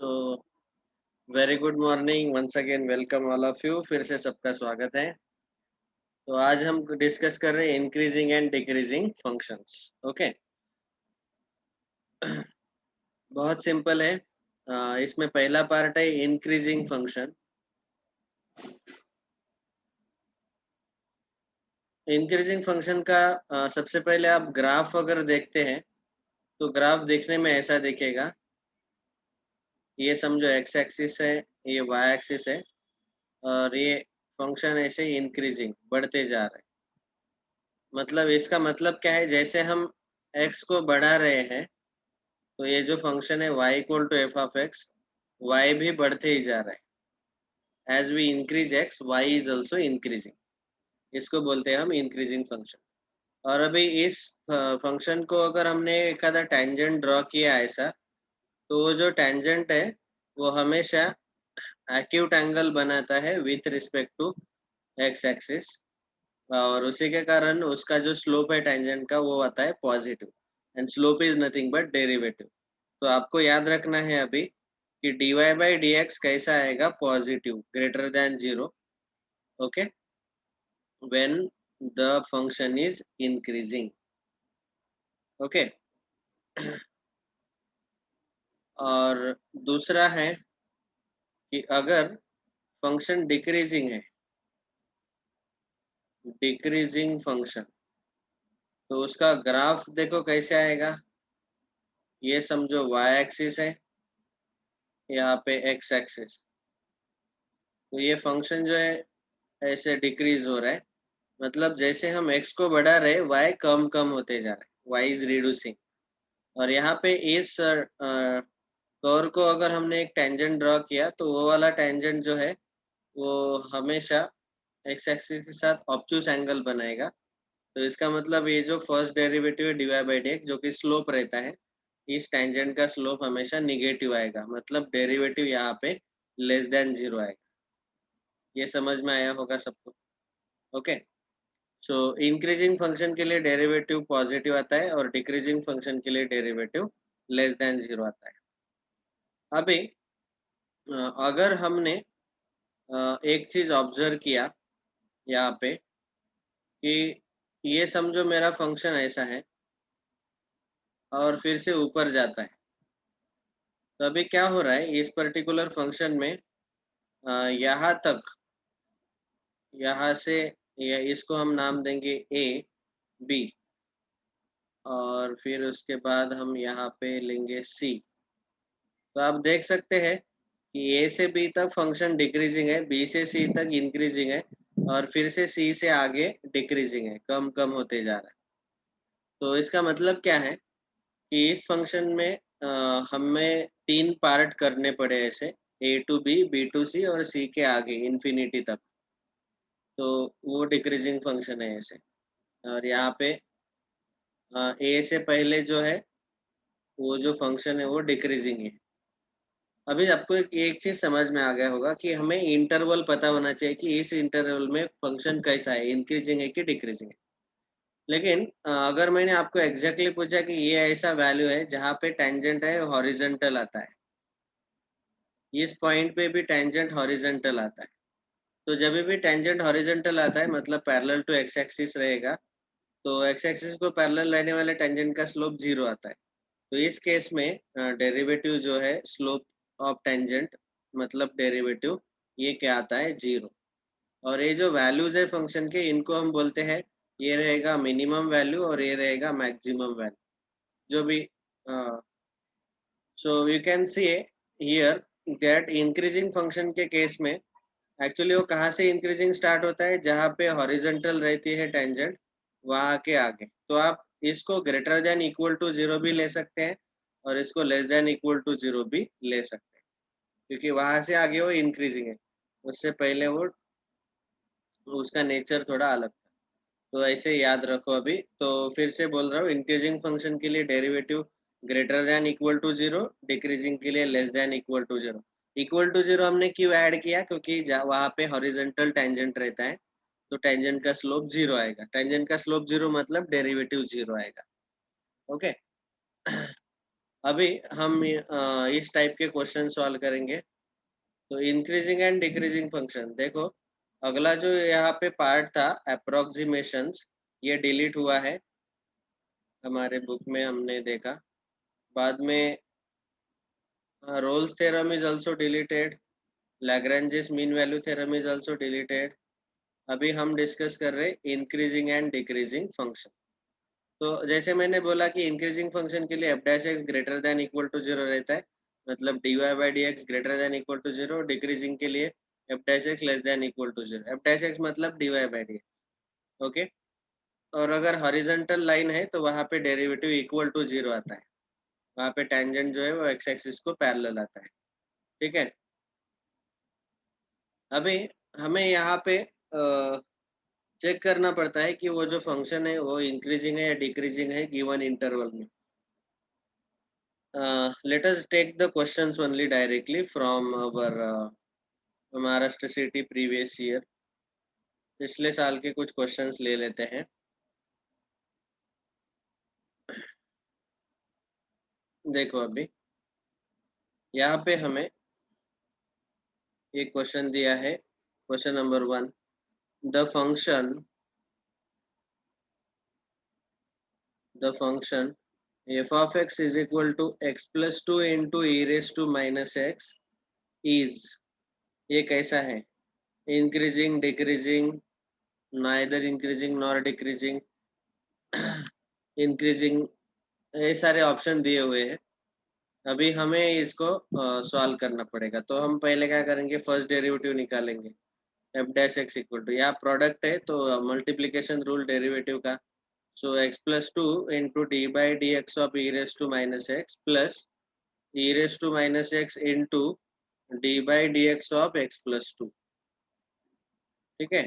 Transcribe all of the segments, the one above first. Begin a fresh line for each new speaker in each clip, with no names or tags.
So very good morning once again welcome all of you. फिर से सबका स्वागत है। तो आज हम डिस्कस कर रहे हैं increasing and decreasing functions. Okay, बहुत सिंपल है। इसमें पहला पार्ट है इंक्रीजिंग फंक्शन। इंक्रीजिंग फंक्शन का सबसे पहले आप ग्राफ अगर देखते हैं तो ग्राफ देखने में ऐसा दिखेगा। ये समझो एक्स एक्सिस है, ये वाई एक्सिस है और ये फंक्शन ऐसे इंक्रीजिंग बढ़ते जा रहे हैं। मतलब इसका मतलब क्या है, जैसे हम x को बढ़ा रहे हैं तो ये जो फंक्शन है y equal to F of X, y भी बढ़ते ही जा रहा है। As we increase x, y is also increasing. इसको बोलते हैं हम इंक्रीजिंग फंक्शन। और अभी इस फंक्शन को अगर हमने एक आधा टेंजेंट ड्रॉ किया ऐसा, तो वो जो टेंजेंट है वो हमेशा एक्यूट एंगल बनाता है with respect to X axis, और उसी के कारण उसका जो स्लोप है टेंजेंट का वो आता है positive. And slope is nothing but derivative. तो आपको याद रखना है अभी कि dy बाई डी एक्स कैसा आएगा, positive greater than zero. Okay, when the function is increasing. Okay, और दूसरा है कि अगर फंक्शन डिक्रीजिंग है, डिक्रीजिंग फंक्शन, तो उसका ग्राफ देखो कैसे आएगा। ये समझो y एक्सिस है, यहाँ पे x एक्सिस। तो ये फंक्शन जो है ऐसे डिक्रीज हो रहा है। मतलब जैसे हम x को बढ़ा रहे हैं y कम कम होते जा रहा है, y इज रिड्यूसिंग। और यहाँ पे इस कर्व को अगर हमने एक टेंजेंट ड्रॉ किया तो वो वाला टेंजेंट जो है वो हमेशा x एक्सिस के साथ ऑब्टूस एंगल बनाएगा। तो इसका मतलब ये जो फर्स्ट डेरिवेटिव है dy बाई डी एक्स, जो कि स्लोप रहता है, इस टेंजेंट का स्लोप हमेशा निगेटिव आएगा। मतलब डेरिवेटिव यहाँ पे लेस देन जीरो आएगा। ये समझ में आया होगा सबको। ओके, सो इंक्रीजिंग फंक्शन के लिए डेरिवेटिव पॉजिटिव आता है और डिक्रीजिंग फंक्शन के लिए डेरिवेटिव लेस देन जीरो आता है। अभी अगर हमने एक चीज ऑब्जर्व किया यहाँ पे कि ये समझो मेरा फंक्शन ऐसा है और फिर से ऊपर जाता है, तो अभी क्या हो रहा है इस पर्टिकुलर फंक्शन में, यहाँ तक, यहाँ से इसको हम नाम देंगे ए बी, और फिर उसके बाद हम यहाँ पे लेंगे सी। तो आप देख सकते हैं कि ए से बी तक फंक्शन डिक्रीजिंग है, बी से सी तक इंक्रीजिंग है, और फिर से सी से आगे डिक्रीजिंग है, कम कम होते जा रहा है। तो इसका मतलब क्या है कि इस फंक्शन में हमें तीन पार्ट करने पड़े ऐसे, ए टू बी टू सी और सी के आगे इन्फिनिटी तक। तो वो डिक्रीजिंग फंक्शन है ऐसे। और यहाँ पे ए से पहले जो है वो जो फंक्शन है वो डिक्रीजिंग है। अभी आपको एक चीज समझ में आ गया होगा कि हमें इंटरवल पता होना चाहिए कि इस इंटरवल में फंक्शन कैसा है, इंक्रीजिंग है कि डिक्रीजिंग है। लेकिन अगर मैंने आपको एग्जैक्टली पूछा कि ये ऐसा वैल्यू है जहाँ पे टेंजेंट है हॉरिजेंटल आता है, इस पॉइंट पे भी टेंजेंट हॉरिजेंटल आता है, तो जब भी टेंजेंट हॉरिजेंटल आता है मतलब पैरेलल टू एक्स एक्सिस रहेगा, तो एक्स एक्सिस को पैरेलल रहने वाले टेंजेंट का स्लोप जीरो आता है। तो इस केस में डेरिवेटिव जो है स्लोप ऑफ टेंजेंट, मतलब डेरिवेटिव, ये क्या आता है, जीरो। और ये जो वैल्यूज है फंक्शन के, इनको हम बोलते हैं, ये रहेगा मिनिमम वैल्यू और ये रहेगा मैक्सिमम वैल्यू, जो भी। So you can see here that increasing function के केस में एक्चुअली वो कहाँ से इंक्रीजिंग स्टार्ट होता है, जहाँ पे हॉरिजेंटल रहती है टेंजेंट वहाँ के आगे। तो आप इसको greater than equal to zero भी ले सकते हैं और इसको less than equal to zero भी ले सकते हैं, क्योंकि वहां से आगे वो इंक्रीजिंग है, उससे पहले वो उसका नेचर थोड़ा अलग था। तो ऐसे याद रखो अभी। तो फिर से बोल रहा हूँ, इंक्रीजिंग फंक्शन के लिए derivative greater than equal to zero, decreasing के लिए less than equal to zero. Equal to zero हमने क्यों ऐड किया, क्योंकि वहाँ पे हॉरिजेंटल टेंजेंट रहता है, तो टेंजेंट का स्लोप जीरो आएगा। टेंजेंट का स्लोप जीरो मतलब डेरिवेटिव जीरो आएगा। ओके, अभी हम इस टाइप के क्वेश्चन सॉल्व करेंगे। तो इंक्रीजिंग एंड डिक्रीजिंग फंक्शन देखो, अगला जो यहाँ पे पार्ट था अप्रोक्सीमेशंस, ये डिलीट हुआ है, हमारे बुक में हमने देखा। बाद में Rolle's theorem is also deleted, Lagrange's mean value theorem is also deleted. अभी हम डिस्कस कर रहे इंक्रीजिंग एंड डिक्रीजिंग फंक्शन। तो जैसे मैंने बोला कि इंक्रीजिंग फंक्शन के लिए F dash X greater than equal to zero रहता है, मतलब D Y by D X greater than equal to zero. Decreasing के लिए F dash X less than equal to zero. F dash X मतलब D Y by D X. Okay. और अगर horizontal line है तो वहाँ पे डेरिवेटिव इक्वल टू जीरो आता है, वहाँ पे टेंजेंट जो है वो एक्स एक्सिस को पैरेलल आता है। ठीक है। अभी हमें यहाँ पे चेक करना पड़ता है कि वो जो फंक्शन है वो इंक्रीजिंग है या डिक्रीजिंग है गिवन इंटरवल में। Let us take the questions only directly from our Maharashtra city previous year. पिछले साल के कुछ क्वेश्चंस ले लेते हैं। देखो अभी यहाँ पे हमें एक क्वेश्चन दिया है, question number 1। The function f of x is equal to x plus 2 into e raised to minus x is, ये कैसा है? Increasing, decreasing, neither increasing nor decreasing, increasing, ये सारे ऑप्शन दिए हुए हैं। अभी हमें इसको सॉल्व करना पड़ेगा। तो हम पहले क्या करेंगे, फर्स्ट डेरिवेटिव निकालेंगे। F dash X equal to, यहाँ प्रोडक्ट है तो मल्टीप्लीकेशन रूल डेरिवेटिव का। So X plus two into D by D X of E raise to minus X plus E raise to minus X into D by D X of X plus two. ठीक है।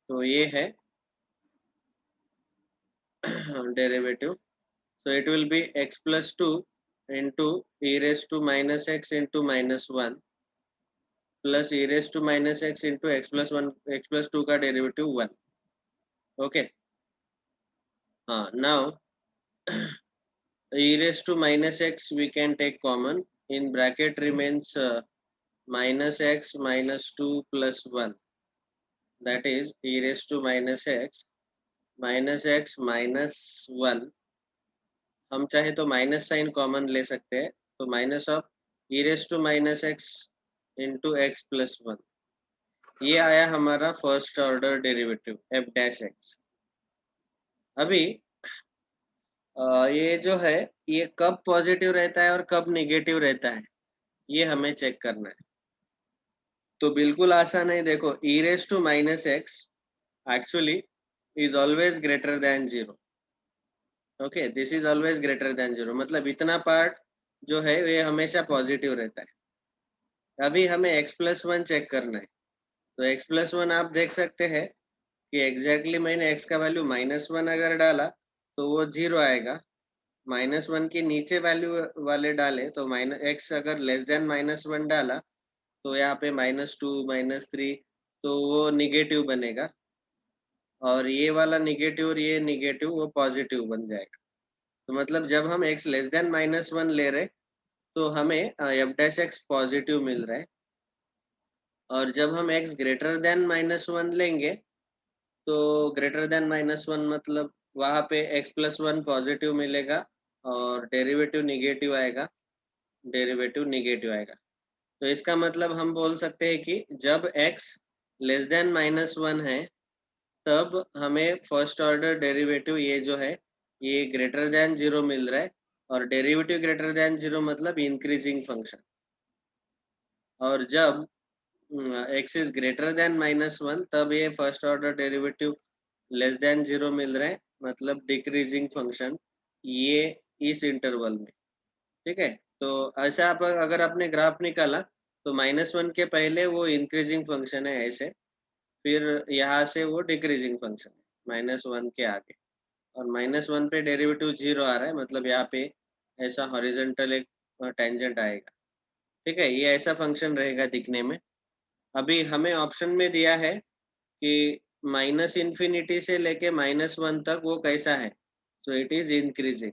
तो ये है derivative. So it will be x plus 2 into e raised to minus x into minus 1 plus e raised to minus x into x plus 1, x plus 2 का derivative 1। Okay. हाँ, now e raised to minus x we can take common, in bracket remains minus x minus 2 plus 1, that is e raised to minus x minus 1। हम चाहे तो minus sign common ले सकते हैं, तो minus of E raise to minus X into X plus 1, ये आया हमारा first order derivative F dash X. अभी ये जो है ये कब पॉजिटिव रहता है और कब निगेटिव रहता है, ये हमें चेक करना है। तो बिल्कुल आसान है। देखो, E raise to minus X actually is always greater than zero. Okay, this is always greater than zero, मतलब इतना पार्ट जो है ये हमेशा पॉजिटिव रहता है। अभी हमें x प्लस 1 चेक करना है। तो x प्लस 1 आप देख सकते हैं कि एग्जैक्टली मैंने x का वैल्यू माइनस 1 अगर डाला तो वो जीरो आएगा। माइनस 1 के नीचे वैल्यू वाले डाले तो माइनस x अगर लेस देन माइनस 1 डाला तो यहाँ पे माइनस 2 माइनस 3, तो वो निगेटिव बनेगा। और ये वाला निगेटिव और ये निगेटिव वो पॉजिटिव बन जाएगा। तो मतलब जब हम x लेस देन माइनस 1 ले रहे तो हमें एफ डैश एक्स पॉजिटिव मिल रहा है। और जब हम x ग्रेटर देन माइनस 1 लेंगे तो ग्रेटर देन माइनस 1 मतलब वहाँ पे x प्लस 1 पॉजिटिव मिलेगा और डेरिवेटिव निगेटिव आएगा। तो इसका मतलब हम बोल सकते हैं कि जब x लेस देन माइनस 1 है तब हमें फर्स्ट ऑर्डर डेरिवेटिव ये जो है ये ग्रेटर देन जीरो मिल रहा है। और डेरिवेटिव ग्रेटर देन जीरो मतलब इंक्रीजिंग फंक्शन। और जब x is greater than minus 1 तब ये first order derivative less than zero मिल रहे हैं, मतलब डिक्रीजिंग फंक्शन, ये इस इंटरवल में। ठीक है। तो ऐसा आप अगर आपने ग्राफ निकाला तो माइनस 1 के पहले वो इंक्रीजिंग फंक्शन है ऐसे, फिर यहाँ से वो डिक्रीजिंग फंक्शन है माइनस 1 के आगे। और माइनस 1 पे डेरिवेटिव जीरो आ रहा है, मतलब यहाँ पे ऐसा हॉरिजॉन्टल एक टेंजेंट आएगा। ठीक है, ये ऐसा फंक्शन रहेगा दिखने में। अभी हमें ऑप्शन में दिया है कि माइनस इन्फिनिटी से लेके माइनस 1 तक वो कैसा है, तो इट इज इंक्रीजिंग।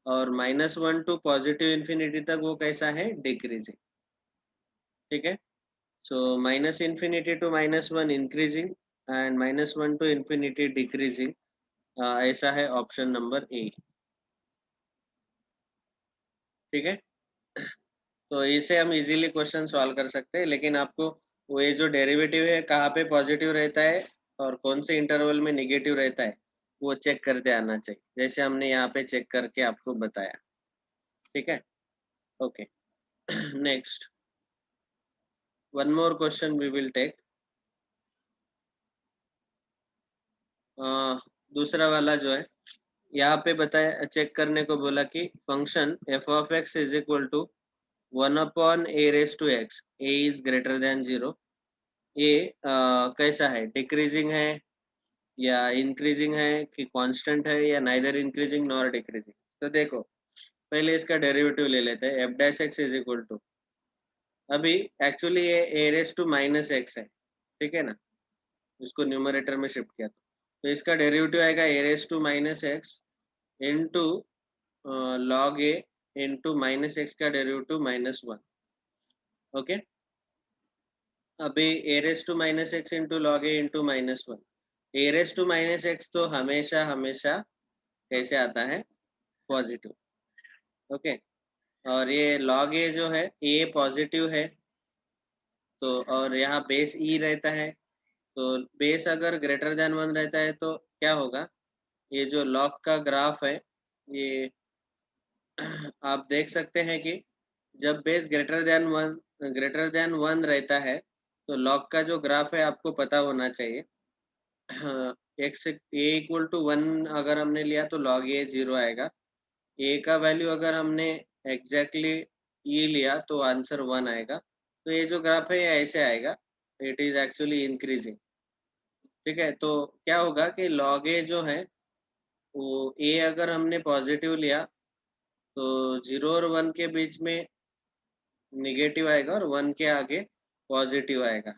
और -1 टू पॉजिटिव इन्फिनिटी तक वो कैसा है, डिक्रीजिंग। ठीक है, so -∞ to -1 increasing and -1 to infinity decreasing, ऐसा है ऑप्शन नंबर ए। ठीक है, तो इसे हम इजीली क्वेश्चन सॉल्व कर सकते हैं, लेकिन आपको वो ये जो डेरिवेटिव है कहाँ पे पॉजिटिव रहता है और कौन से इंटरवल में निगेटिव रहता है वो चेक करते आना चाहिए, जैसे हमने यहाँ पे चेक करके आपको बताया। ठीक है, okay. Next, one more question we will take. दूसरा वाला जो है यहाँ पे बताया, चेक करने को बोला कि function F of X is equal to 1/a⁻x, a is greater than 0। ये कैसा है, डिक्रीजिंग है या इंक्रीजिंग है कि कांस्टेंट है या नाइदर इंक्रीजिंग नॉर डिक्रीजिंग। तो देखो, पहले इसका डेरिवेटिव ले लेते हैं। F dash X is equal to, अभी एक्चुअली ये E raise to minus X है, ठीक है ना, इसको न्यूमरेटर में शिफ्ट किया तो इसका डेरिवेटिव आएगा A raise to minus X into log A into minus X का डेरिवेटिव -1। ओके, अभी A raise to minus X into log A into -1, A raise to minus X तो हमेशा हमेशा कैसे आता है, पॉजिटिव। ओके, और ये लॉग ए जो है ये पॉजिटिव है, तो और यहाँ बेस ई रहता है, तो बेस अगर ग्रेटर देन 1 रहता है तो क्या होगा, ये जो लॉग का ग्राफ है ये आप देख सकते हैं कि जब बेस ग्रेटर देन 1 रहता है तो लॉग का जो ग्राफ है आपको पता होना चाहिए। एक्स ए इक्वल टू 1 अगर हमने लिया तो लॉग ए 0 आएगा। ए का वैल्यू अगर हमने एग्जैक्टली ये लिया तो आंसर 1 आएगा। तो ये जो ग्राफ है ये ऐसे आएगा, इट इज एक्चुअली इंक्रीजिंग। ठीक है, तो क्या होगा कि लॉग ए जो है वो ए अगर हमने पॉजिटिव लिया तो 0 और 1 के बीच में निगेटिव आएगा और 1 के आगे पॉजिटिव आएगा।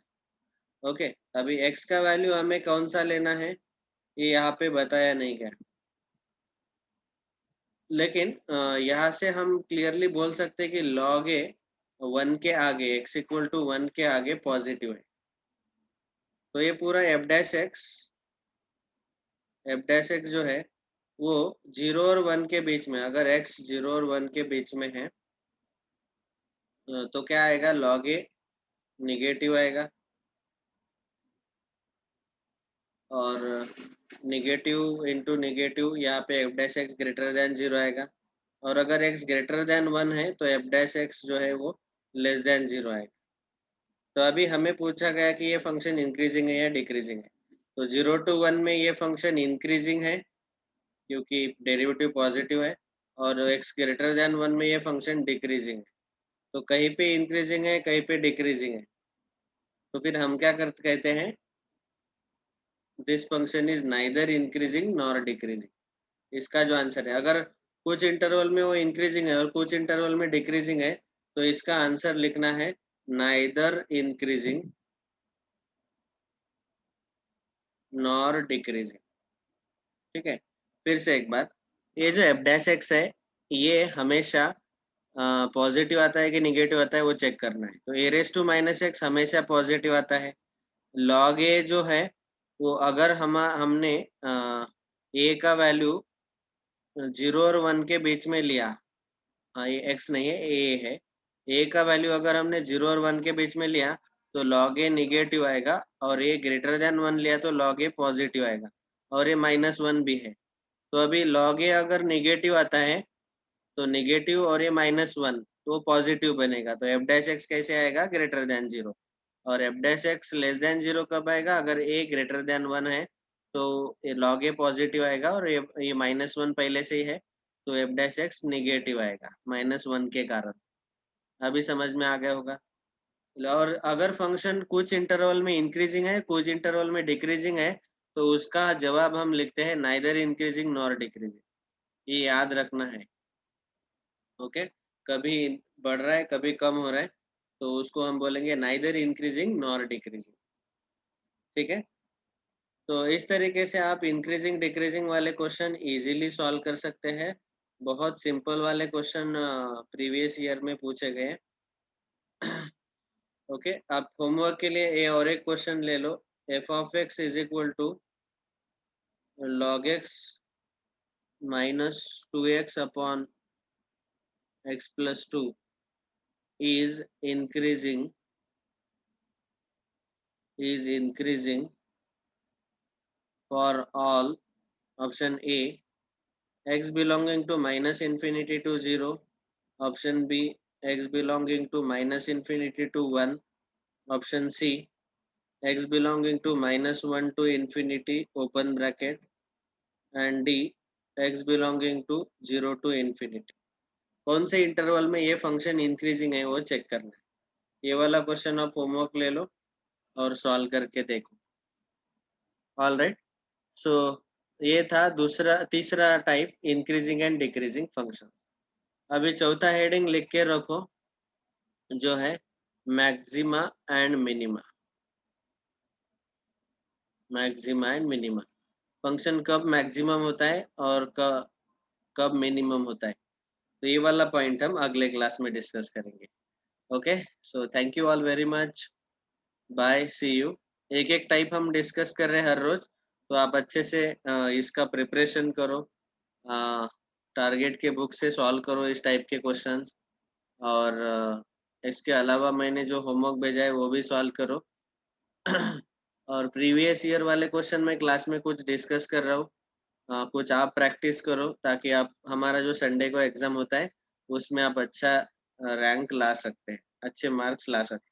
ओके, अभी x का वैल्यू हमें कौन सा लेना है ये यहाँ पे बताया नहीं गया, लेकिन यहाँ से हम क्लियरली बोल सकते हैं कि log a 1 के आगे, x इक्वल टू 1 के आगे पॉजिटिव है। तो ये पूरा एफ डैश एक्स जो है वो 0 और 1 के बीच में, अगर x 0 और 1 के बीच में है तो क्या आएगा, log a निगेटिव आएगा, और निगेटिव इंटू निगेटिव यहाँ पे F dash X greater than 0 आएगा, और अगर x ग्रेटर देन 1 है तो एफ डैश एक्स जो है वो लेस देन 0 आएगा। तो अभी हमें पूछा गया कि ये फंक्शन इंक्रीजिंग है या डिक्रीजिंग है, तो 0 to 1 में ये फंक्शन इंक्रीजिंग है क्योंकि डेरिवेटिव पॉजिटिव है, और x ग्रेटर देन 1 में ये फंक्शन डिक्रीजिंग है। तो कहीं पे इंक्रीजिंग है कहीं पे डिक्रीजिंग है, तो फिर हम क्या कहते हैं, this function is neither increasing nor decreasing. इसका जो आंसर है, अगर कुछ इंटरवल में वो इंक्रीजिंग है और कुछ इंटरवल में डिक्रीजिंग है तो इसका आंसर लिखना है नाइदर इंक्रीजिंग नॉर डिक्रीजिंग। ठीक है, फिर से एक बार, ये जो एफ डैश एक्स है ये हमेशा पॉजिटिव आता है कि निगेटिव आता है वो चेक करना है। तो ए रेस टू माइनस एक्स हमेशा पॉजिटिव आता है। लॉग ए जो है वो अगर हमने ए का वैल्यू 0 और 1 के बीच में लिया, हाँ ये एक्स नहीं है ए है, ए का वैल्यू अगर हमने 0 और 1 के बीच में लिया तो log ए निगेटिव आएगा, और ए ग्रेटर देन 1 लिया तो log ए पॉजिटिव आएगा, और ये -1 भी है। तो अभी log ए अगर निगेटिव आता है तो निगेटिव और ये -1 तो पॉजिटिव बनेगा, तो एफ डैश एक्स कैसे आएगा, ग्रेटर देन 0। और F dash X less then 0 कब आएगा, अगर ए ग्रेटर देन 1 है तो ये log ए पॉजिटिव आएगा, और ये -1 पहले से ही है तो एफ डैश एक्स निगेटिव आएगा -1 के कारण। अभी समझ में आ गया होगा। और अगर फंक्शन कुछ इंटरवल में इंक्रीजिंग है कुछ इंटरवल में डिक्रीजिंग है तो उसका जवाब हम लिखते हैं नाइदर इंक्रीजिंग नॉर डिक्रीजिंग, ये याद रखना है। ओके, कभी बढ़ रहा है कभी कम हो रहा है तो उसको हम बोलेंगे नाइदर इंक्रीजिंग नॉर डिक्रीजिंग। ठीक है, तो इस तरीके से आप इंक्रीजिंग डिक्रीजिंग वाले क्वेश्चन इजीली सॉल्व कर सकते हैं। बहुत सिंपल वाले क्वेश्चन प्रीवियस ईयर में पूछे गए। ओके, आप होमवर्क के लिए ये और एक क्वेश्चन ले लो। F of X is equal to log X minus 2x upon x plus 2 is increasing for all. Option A, x belonging to minus infinity to 0. Option B, x belonging to minus infinity to 1. Option C, x belonging to minus 1 to infinity open bracket. And D, x belonging to 0 to infinity. कौन से interval में ये function increasing है वो check करना है। ये वाला क्वेश्चन आप होमवर्क ले लो और सॉल्व करके देखो। ऑल राइट, सो ये था तीसरा type, increasing and decreasing function. अभी चौथा हेडिंग लिख के रखो, जो है maxima and minima. Maxima and minima, function कब मैक्सिमम होता है और कब मिनिमम होता है, तो ये वाला पॉइंट हम अगले क्लास में डिस्कस करेंगे। Okay, so thank you all very much, bye, see you. एक एक टाइप हम डिस्कस कर रहे हैं हर रोज, तो आप अच्छे से इसका प्रिपरेशन करो, टारगेट के बुक से सॉल्व करो इस टाइप के क्वेश्चंस, और इसके अलावा मैंने जो होमवर्क भेजा है वो भी सॉल्व करो। और प्रीवियस ईयर वाले क्वेश्चन मैं क्लास में कुछ डिस्कस कर रहा हूँ, कुछ आप प्रैक्टिस करो ताकि आप हमारा जो संडे को एग्जाम होता है उसमें आप अच्छा रैंक ला सकते हैं, अच्छे मार्क्स ला सकते हैं।